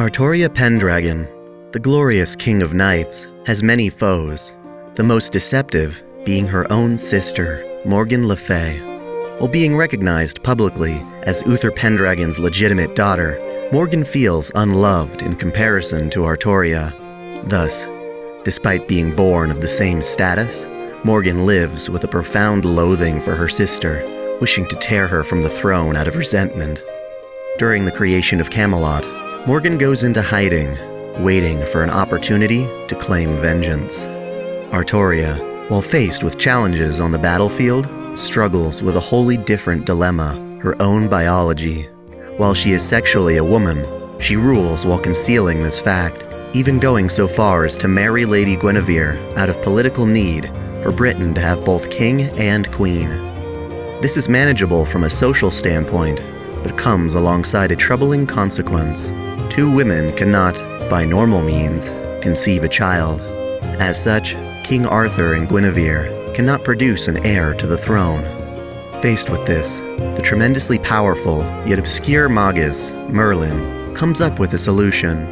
Artoria Pendragon, the glorious king of knights, has many foes, the most deceptive being her own sister, Morgan Le Fay. While being recognized publicly as Uther Pendragon's legitimate daughter, Morgan feels unloved in comparison to Artoria. Thus, despite being born of the same status, Morgan lives with a profound loathing for her sister, wishing to tear her from the throne out of resentment. During the creation of Camelot, Morgan goes into hiding, waiting for an opportunity to claim vengeance. Artoria, while faced with challenges on the battlefield, struggles with a wholly different dilemma, her own biology. While she is sexually a woman, she rules while concealing this fact, even going so far as to marry Lady Guinevere out of political need for Britain to have both king and queen. This is manageable from a social standpoint, but comes alongside a troubling consequence. Two women cannot, by normal means, conceive a child. As such, King Arthur and Guinevere cannot produce an heir to the throne. Faced with this, the tremendously powerful yet obscure magus, Merlin, comes up with a solution.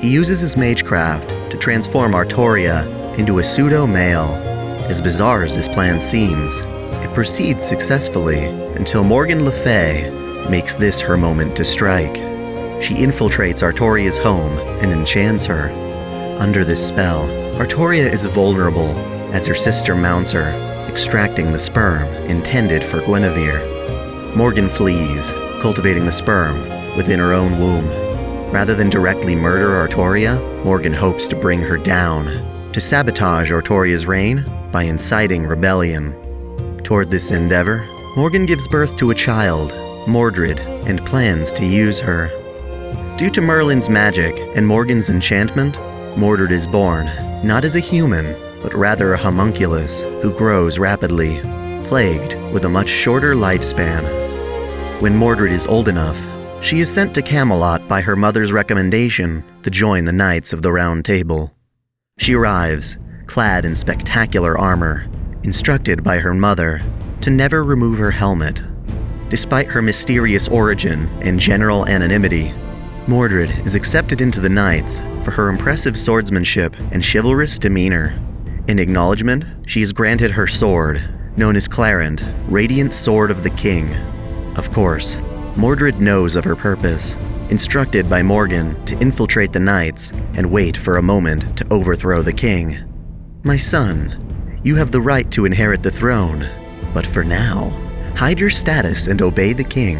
He uses his magecraft to transform Artoria into a pseudo-male. As bizarre as this plan seems, it proceeds successfully until Morgan Le Fay makes this her moment to strike. She infiltrates Artoria's home and enchants her. Under this spell, Artoria is vulnerable as her sister mounts her, extracting the sperm intended for Guinevere. Morgan flees, cultivating the sperm within her own womb. Rather than directly murder Artoria, Morgan hopes to bring her down, to sabotage Artoria's reign by inciting rebellion. Toward this endeavor, Morgan gives birth to a child, Mordred, and plans to use her. Due to Merlin's magic and Morgan's enchantment, Mordred is born, not as a human, but rather a homunculus who grows rapidly, plagued with a much shorter lifespan. When Mordred is old enough, she is sent to Camelot by her mother's recommendation to join the Knights of the Round Table. She arrives, clad in spectacular armor, instructed by her mother to never remove her helmet. Despite her mysterious origin and general anonymity, Mordred is accepted into the Knights for her impressive swordsmanship and chivalrous demeanor. In acknowledgement, she is granted her sword, known as Clarendon, Radiant Sword of the King. Of course, Mordred knows of her purpose, instructed by Morgan to infiltrate the Knights and wait for a moment to overthrow the king. "My son, you have the right to inherit the throne, but for now, hide your status and obey the king,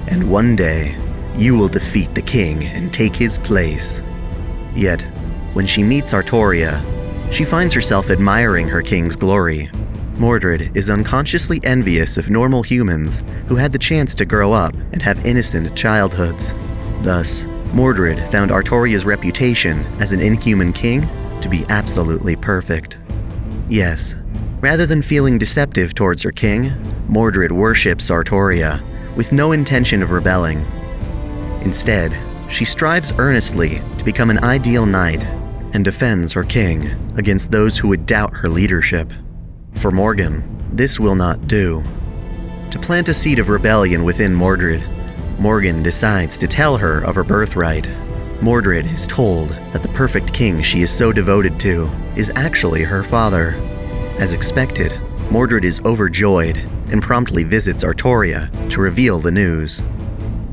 and one day, you will defeat the king and take his place." Yet, when she meets Artoria, she finds herself admiring her king's glory. Mordred is unconsciously envious of normal humans who had the chance to grow up and have innocent childhoods. Thus, Mordred found Artoria's reputation as an inhuman king to be absolutely perfect. Yes, rather than feeling deceptive towards her king, Mordred worships Artoria with no intention of rebelling. Instead, she strives earnestly to become an ideal knight and defends her king against those who would doubt her leadership. For Morgan, this will not do. To plant a seed of rebellion within Mordred, Morgan decides to tell her of her birthright. Mordred is told that the perfect king she is so devoted to is actually her father. As expected, Mordred is overjoyed and promptly visits Artoria to reveal the news.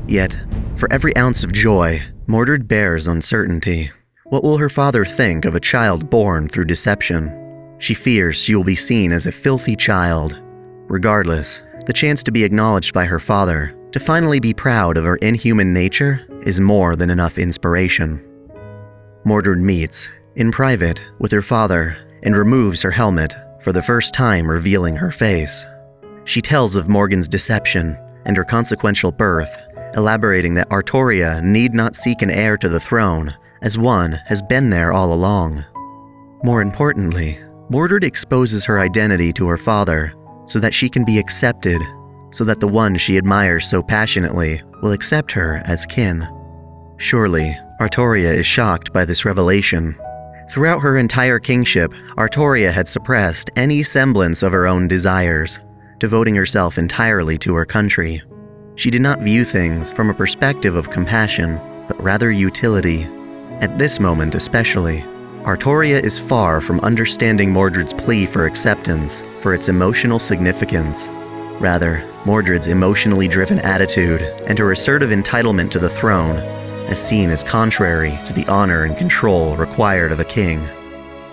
Yet, for every ounce of joy, Mordred bears uncertainty. What will her father think of a child born through deception? She fears she will be seen as a filthy child. Regardless, the chance to be acknowledged by her father, to finally be proud of her inhuman nature, is more than enough inspiration. Mordred meets, in private, with her father and removes her helmet, for the first time revealing her face. She tells of Morgan's deception and her consequential birth, elaborating that Artoria need not seek an heir to the throne, as one has been there all along. More importantly, Mordred exposes her identity to her father so that she can be accepted, so that the one she admires so passionately will accept her as kin. Surely, Artoria is shocked by this revelation. Throughout her entire kingship, Artoria had suppressed any semblance of her own desires, devoting herself entirely to her country. She did not view things from a perspective of compassion, but rather utility. At this moment especially, Artoria is far from understanding Mordred's plea for acceptance for its emotional significance. Rather, Mordred's emotionally driven attitude and her assertive entitlement to the throne is seen as contrary to the honor and control required of a king.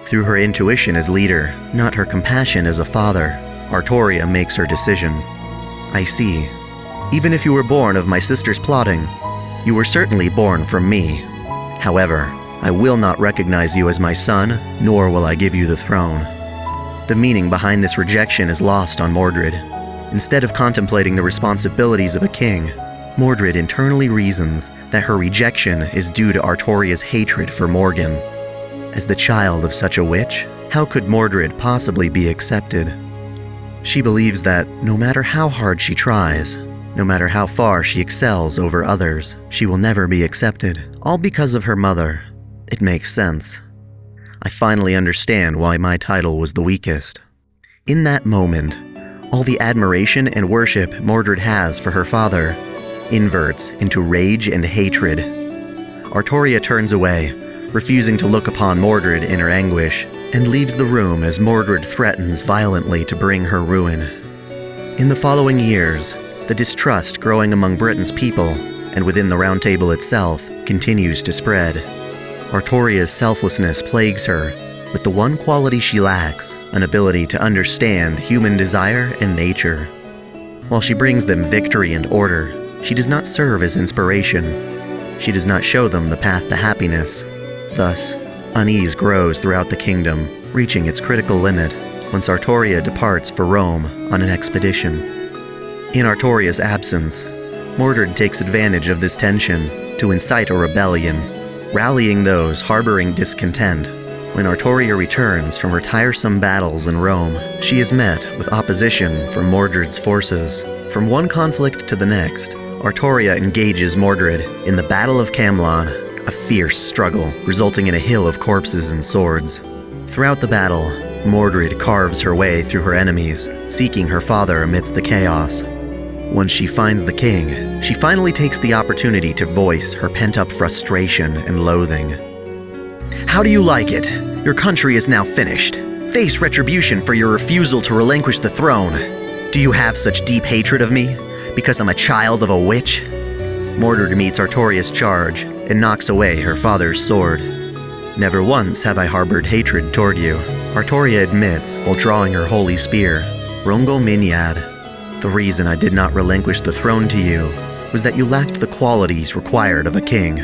Through her intuition as leader, not her compassion as a father, Artoria makes her decision. I see. Even if you were born of my sister's plotting, you were certainly born from me. However, I will not recognize you as my son, nor will I give you the throne. The meaning behind this rejection is lost on Mordred. Instead of contemplating the responsibilities of a king, Mordred internally reasons that her rejection is due to Artoria's hatred for Morgan. As the child of such a witch, how could Mordred possibly be accepted? She believes that no matter how hard she tries, no matter how far she excels over others, she will never be accepted, all because of her mother. It makes sense. I finally understand why my title was the weakest. In that moment, all the admiration and worship Mordred has for her father inverts into rage and hatred. Artoria turns away, refusing to look upon Mordred in her anguish, and leaves the room as Mordred threatens violently to bring her ruin. In the following years, the distrust growing among Britain's people, and within the Round Table itself, continues to spread. Artoria's selflessness plagues her, with the one quality she lacks, an ability to understand human desire and nature. While she brings them victory and order, she does not serve as inspiration. She does not show them the path to happiness. Thus, unease grows throughout the kingdom, reaching its critical limit once Artoria departs for Rome on an expedition. In Artoria's absence, Mordred takes advantage of this tension to incite a rebellion, rallying those harboring discontent. When Artoria returns from her tiresome battles in Rome, she is met with opposition from Mordred's forces. From one conflict to the next, Artoria engages Mordred in the Battle of Camlann, a fierce struggle resulting in a hill of corpses and swords. Throughout the battle, Mordred carves her way through her enemies, seeking her father amidst the chaos. Once she finds the king, she finally takes the opportunity to voice her pent-up frustration and loathing. How do you like it? Your country is now finished. Face retribution for your refusal to relinquish the throne. Do you have such deep hatred of me? Because I'm a child of a witch? Mordred meets Artoria's charge and knocks away her father's sword. Never once have I harbored hatred toward you, Artoria admits while drawing her holy spear. Rongo Minyad. The reason I did not relinquish the throne to you was that you lacked the qualities required of a king.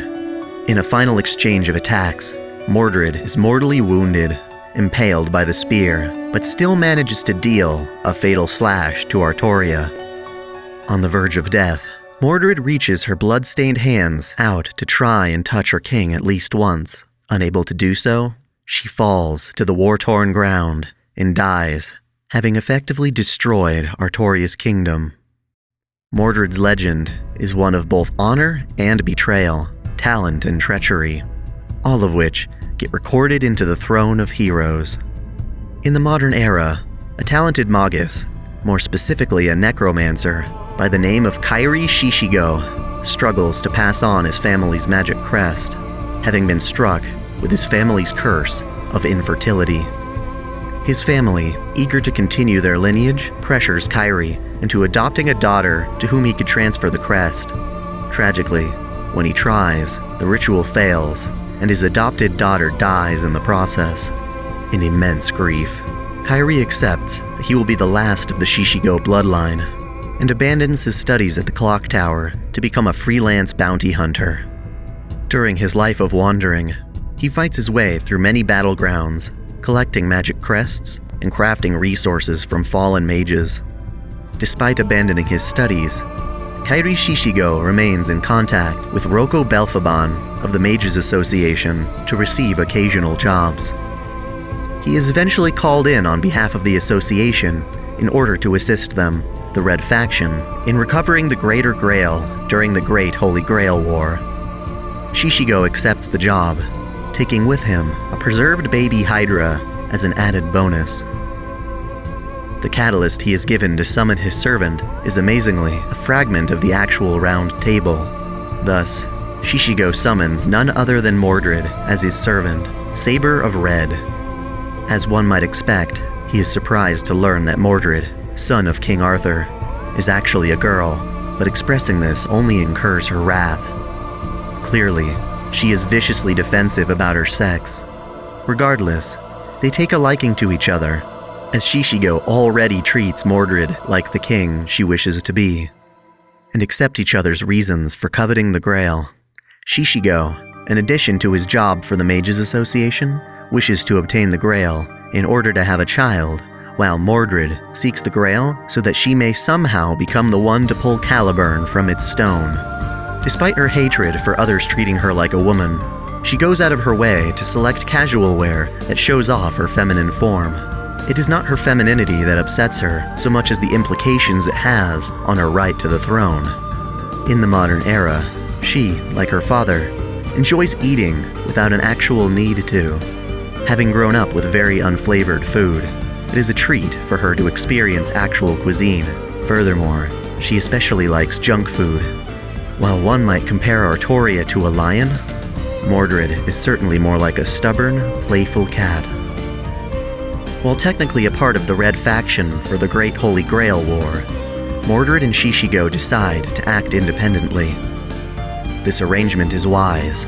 In a final exchange of attacks, Mordred is mortally wounded, impaled by the spear, but still manages to deal a fatal slash to Artoria. On the verge of death, Mordred reaches her blood-stained hands out to try and touch her king at least once. Unable to do so, she falls to the war-torn ground and dies, having effectively destroyed Artoria's kingdom. Mordred's legend is one of both honor and betrayal, talent and treachery, all of which get recorded into the Throne of Heroes. In the modern era, a talented magus, more specifically a necromancer, by the name of Kairi Shishigo, struggles to pass on his family's magic crest, having been struck with his family's curse of infertility. His family, eager to continue their lineage, pressures Kairi into adopting a daughter to whom he could transfer the crest. Tragically, when he tries, the ritual fails, and his adopted daughter dies in the process. In immense grief, Kairi accepts that he will be the last of the Shishigo bloodline, and abandons his studies at the clock tower to become a freelance bounty hunter. During his life of wandering, he fights his way through many battlegrounds, collecting magic crests and crafting resources from fallen mages. Despite abandoning his studies, Kairi Shishigo remains in contact with Roko Belphaban of the Mages Association to receive occasional jobs. He is eventually called in on behalf of the association in order to assist them, the Red Faction, in recovering the Greater Grail during the Great Holy Grail War. Shishigo accepts the job, taking with him a preserved baby Hydra as an added bonus. The catalyst he is given to summon his servant is amazingly a fragment of the actual round table. Thus, Shishigo summons none other than Mordred as his servant, Saber of Red. As one might expect, he is surprised to learn that Mordred, son of King Arthur, is actually a girl, but expressing this only incurs her wrath. Clearly, she is viciously defensive about her sex. Regardless, they take a liking to each other, as Shishigo already treats Mordred like the king she wishes to be, and accept each other's reasons for coveting the Grail. Shishigo, in addition to his job for the Mages Association, wishes to obtain the Grail in order to have a child, while Mordred seeks the Grail so that she may somehow become the one to pull Caliburn from its stone. Despite her hatred for others treating her like a woman, she goes out of her way to select casual wear that shows off her feminine form. It is not her femininity that upsets her so much as the implications it has on her right to the throne. In the modern era, she, like her father, enjoys eating without an actual need to. Having grown up with very unflavored food, it is a treat for her to experience actual cuisine. Furthermore, she especially likes junk food. While one might compare Artoria to a lion, Mordred is certainly more like a stubborn, playful cat. While technically a part of the Red faction for the Great Holy Grail War, Mordred and Shishigo decide to act independently. This arrangement is wise,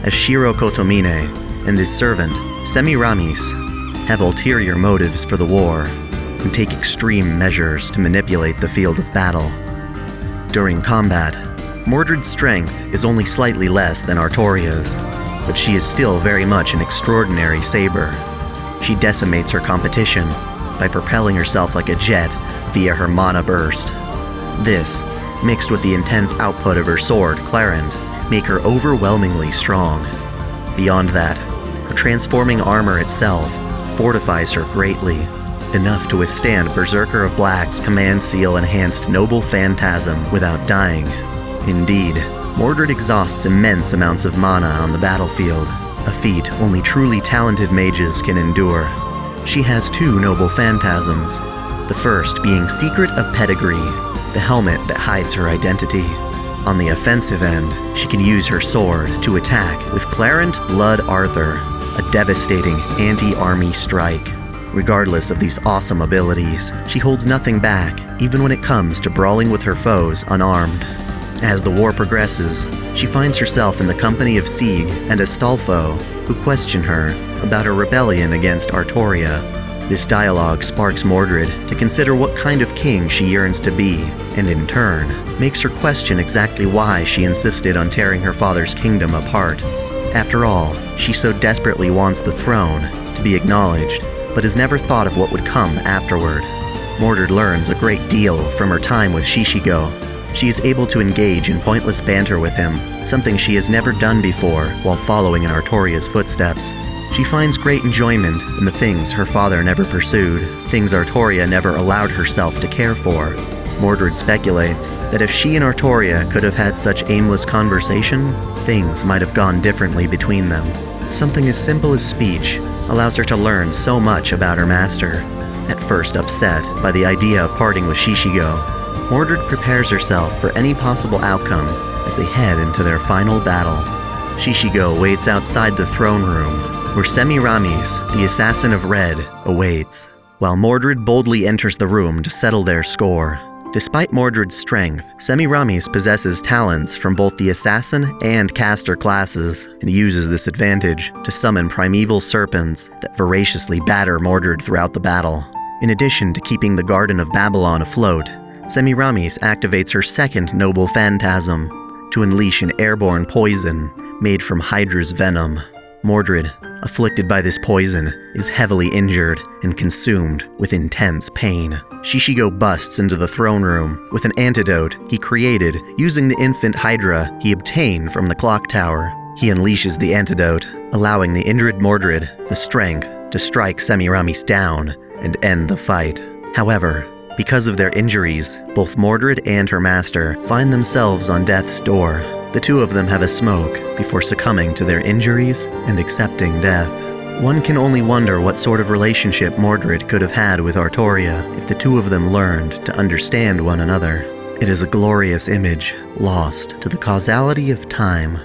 as Shiro Kotomine and his servant, Semiramis, have ulterior motives for the war and take extreme measures to manipulate the field of battle. During combat, Mordred's strength is only slightly less than Artoria's, but she is still very much an extraordinary saber. She decimates her competition by propelling herself like a jet via her mana burst. This, mixed with the intense output of her sword, Clarendon, make her overwhelmingly strong. Beyond that, her transforming armor itself fortifies her greatly, enough to withstand Berserker of Black's Command Seal enhanced Noble Phantasm without dying. Indeed, Mordred exhausts immense amounts of mana on the battlefield, a feat only truly talented mages can endure. She has 2 Noble Phantasms, the first being Secret of Pedigree, the helmet that hides her identity. On the offensive end, she can use her sword to attack with Clarendon Blood Arthur, a devastating anti-army strike. Regardless of these awesome abilities, she holds nothing back, even when it comes to brawling with her foes unarmed. As the war progresses, she finds herself in the company of Sieg and Astolfo, who question her about her rebellion against Artoria. This dialogue sparks Mordred to consider what kind of king she yearns to be, and in turn, makes her question exactly why she insisted on tearing her father's kingdom apart. After all, she so desperately wants the throne to be acknowledged, but has never thought of what would come afterward. Mordred learns a great deal from her time with Shishigo. She is able to engage in pointless banter with him, something she has never done before while following in Artoria's footsteps. She finds great enjoyment in the things her father never pursued, things Artoria never allowed herself to care for. Mordred speculates that if she and Artoria could have had such aimless conversation, things might have gone differently between them. Something as simple as speech allows her to learn so much about her master. At first upset by the idea of parting with Shishigo, Mordred prepares herself for any possible outcome as they head into their final battle. Shishigo waits outside the throne room, where Semiramis, the Assassin of Red, awaits, while Mordred boldly enters the room to settle their score. Despite Mordred's strength, Semiramis possesses talents from both the Assassin and Caster classes, and uses this advantage to summon primeval serpents that voraciously batter Mordred throughout the battle. In addition to keeping the Garden of Babylon afloat, Semiramis activates her second Noble Phantasm to unleash an airborne poison made from Hydra's venom. Mordred, afflicted by this poison, is heavily injured and consumed with intense pain. Shishigo busts into the throne room with an antidote he created using the infant Hydra he obtained from the clock tower. He unleashes the antidote, allowing the injured Mordred the strength to strike Semiramis down and end the fight. However, because of their injuries, both Mordred and her master find themselves on death's door. The two of them have a smoke before succumbing to their injuries and accepting death. One can only wonder what sort of relationship Mordred could have had with Artoria if the two of them learned to understand one another. It is a glorious image, lost to the causality of time.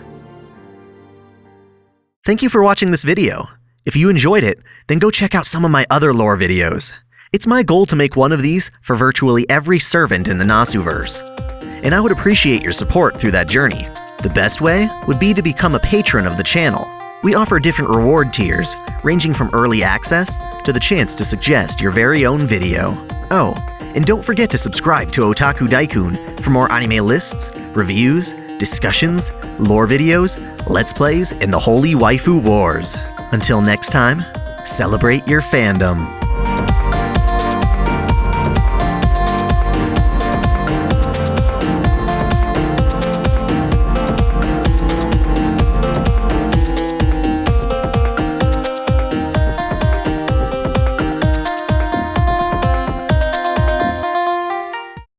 Thank you for watching this video. If you enjoyed it, then go check out some of my other lore videos. It's my goal to make one of these for virtually every servant in the Nasuverse, and I would appreciate your support through that journey. The best way would be to become a patron of the channel. We offer different reward tiers, ranging from early access to the chance to suggest your very own video. Oh, and don't forget to subscribe to OtakuDaiKun for more anime lists, reviews, discussions, lore videos, let's plays, and the holy waifu wars. Until next time, celebrate your fandom.